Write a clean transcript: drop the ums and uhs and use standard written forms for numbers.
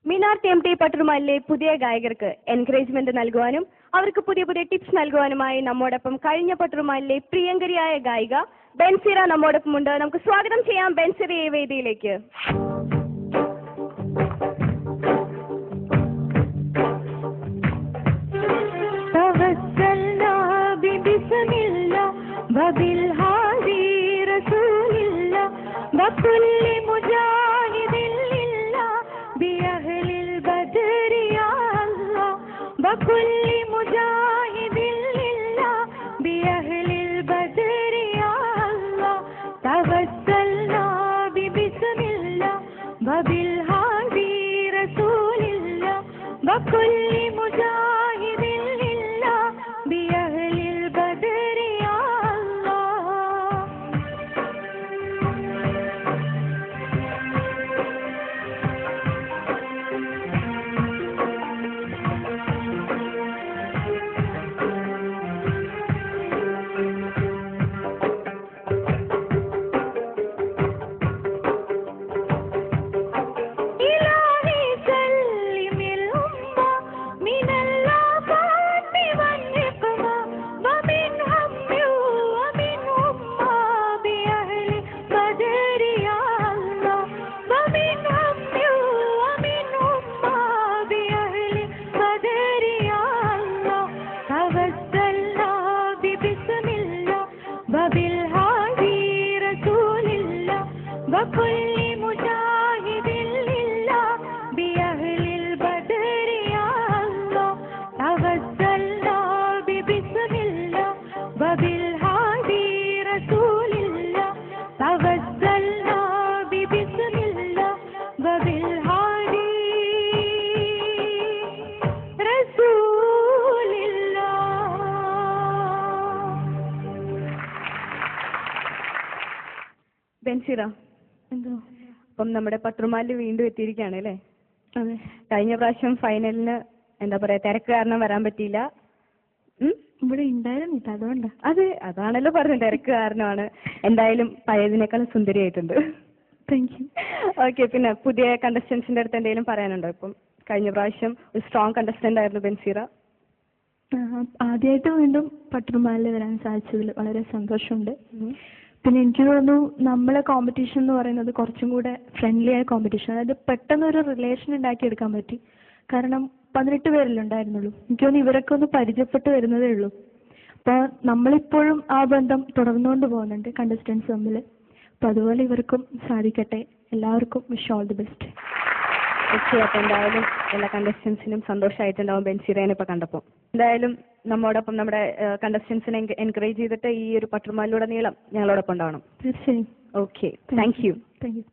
Minar TMT പട്ടുറുമാലിലെ പുതിയ ഗായകർക്ക് encouragement നൽകുവാനും അവർക്ക് പുതിയ പുതിയ ടിപ്സ് നൽകുവാനുമായി നമ്മോടൊപ്പം കഴിഞ്ഞ പട്ടുറുമാലിലെ പ്രിയങ്കരിയായ ഗായിക ബെൻസിറ നമ്മോടൊപ്പമുണ്ട്. നമുക്ക് സ്വാഗതം ചെയ്യാം ബെൻസിറയെ വേദിയിലേക്ക്. وكل مجاهد لله بأهل البدر يا الله توسلنا ببسم الله وبالهادي رسول الله وكل مجاهد لله بأهل البدر يا الله. وكل مجاهد لله بأهل البدر يا الله توسلنا ببسم الله وبالهادي رسول الله توسلنا ببسم الله وبالهادي رسول الله. ബെൻസിറ, അപ്പം നമ്മുടെ പട്ടുറുമാലിൽ വീണ്ടും എത്തിയിരിക്കുകയാണ് അല്ലേ? അതെ. കഴിഞ്ഞ പ്രാവശ്യം ഫൈനലിന് എന്താ പറയാ തിരക്ക് കാരണം വരാൻ പറ്റിയില്ല. ഇവിടെ ഉണ്ടായിരുന്നില്ല, അതുകൊണ്ട്. അതാണല്ലോ പറഞ്ഞത്, തിരക്ക് കാരണമാണ്. എന്തായാലും പഴയതിനേക്കാളും സുന്ദരിയായിട്ടുണ്ട്. Thank you. ഓക്കെ, പിന്നെ പുതിയ കണ്ടസ്റ്റൻസിന്റെ അടുത്ത് എന്തെങ്കിലും പറയാനുണ്ടോ? ഇപ്പം കഴിഞ്ഞ പ്രാവശ്യം ഒരു സ്ട്രോങ് കണ്ടസ്റ്റന്റ് ആയിരുന്നു ബെൻസിറ. ആദ്യമായിട്ട് വീണ്ടും പട്ടുറുമാലിൽ വരാൻ സാധിച്ചതിൽ വളരെ സന്തോഷമുണ്ട്. പിന്നെ എനിക്ക് തോന്നുന്നു നമ്മളെ കോമ്പറ്റീഷൻ എന്ന് പറയുന്നത് കുറച്ചും കൂടെ ഫ്രണ്ട്ലി ആയ കോമ്പറ്റീഷൻ, അതായത് പെട്ടെന്നൊരു റിലേഷൻ ഉണ്ടാക്കിയെടുക്കാൻ പറ്റി. കാരണം 18 പേരല്ലേ ഉണ്ടായിരുന്നുള്ളൂ. എനിക്ക് തോന്നുന്നു ഇവരൊക്കെ ഒന്ന് പരിചയപ്പെട്ട് വരുന്നതേ ഉള്ളൂ. അപ്പോൾ നമ്മളിപ്പോഴും ആ ബന്ധം തുടർന്നുകൊണ്ട് പോകുന്നുണ്ട് കണ്ടസ്റ്റൻസ് തമ്മിൽ. അപ്പോൾ അതുപോലെ ഇവർക്കും സാധിക്കട്ടെ. എല്ലാവർക്കും wish all the best. Okay, അപ്പോൾ എന്തായാലും എല്ലാ കണ്ടസ്റ്റൻസിനും സന്തോഷമായിട്ടുണ്ടാവും ബെൻസിറേനെ ഇപ്പോൾ കണ്ടപ്പോൾ. എന്തായാലും നമ്മോടൊപ്പം നമ്മുടെ കണ്ടസ്റ്റൻസിനെ എൻകറേജ് ചെയ്തിട്ട് ഈ ഒരു പട്ടുറുമാലിലുടനീളം ഞങ്ങളോടൊപ്പം ഉണ്ടാവണം. തീർച്ചയായും. Okay, thank you. Thank you.